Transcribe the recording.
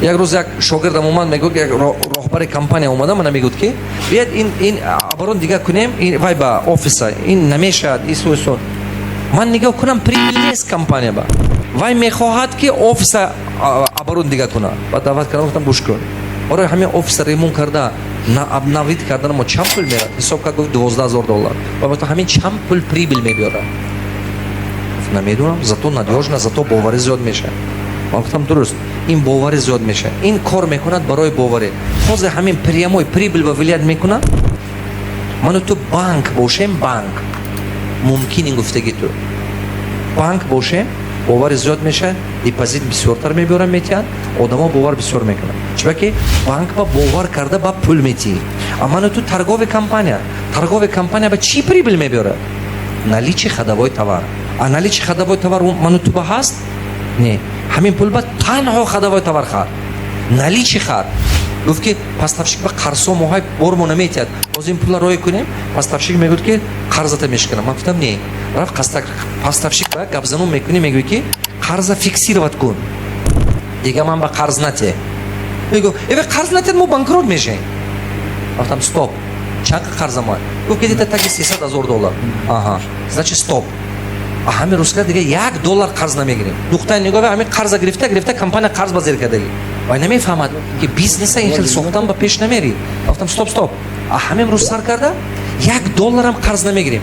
як рӯз як шогирдам омад мегӯд, як роҳбари компания омада мана мегӯд ки биед ин оборот дигар кунем, вай ба офиса ин намешавад исо. Ман нигоҳ кунам прибил нест компания ба. Вай мехоҳад ки офиса оборот дигар кунад. Ба даъват кардам, гуфтам гӯш кун. Орой ҳамин офиса ремонт карда обновит кардан мо чанд пул мерад? Ҳисоб кард гуфт $12,000. Ва гуфтам ҳамин чанд пул прибил мебиёрад? Намедонам, зато надёжна, зато боварӣ зиёд мешавад. Ман гуфтам дуруст, ин боварӣ зиёд мешавад. Ин кор мекунад барои боварӣ. Ҳозир ҳамин прямой прибил ва вилоят мекунад. Ману ту банк бошем, банк мумкин ин гуфтаги ту. Банк бошем, бовари зиёд мешавад, депозит бисёртар мебиёрам метиҳад, одамо бовар бисёр мекунад. Чунки банк ба бовар карда ба пул метиҳӣ. Аммо ту торговая компания ба чӣ прибил мебиёрад? Наличие ходовой товар. А наличие ходовой товар ману ту ба ҳаст? Не. Ҳамин пул ба танҳо ходовой товар хар. Наличие хар. گفت که поставщик ба қарзо моҳай бормона метиҳад. Боз ин пула роя кунем. Поставщик мегӯяд ки қарзата мешкунам. Ман гуфтам не. Рафт поставщик ба гапзанон мекунӣ, мегӯяд ки қарза фиксировать кун. Дига ман ба қарз нате. Мегӯ, эве қарз натед мо банкрот мешем. Гуфтам стоп. Чанд қарза ман? Гуфт ки дита таги $300,000. Аҳа. Значит стоп. А ҳамин рӯзга дига $1 қарз намегирем. Духтаи нигоҳ ҳамин қарза гирифта компания қарз ба зер кардаги. Вай намефаҳмад ки бизнеса ин хел сохтан ба пеш намери. Гуфтам стоп. А ҳамин рӯз сар карда $1 ҳам қарз намегирем.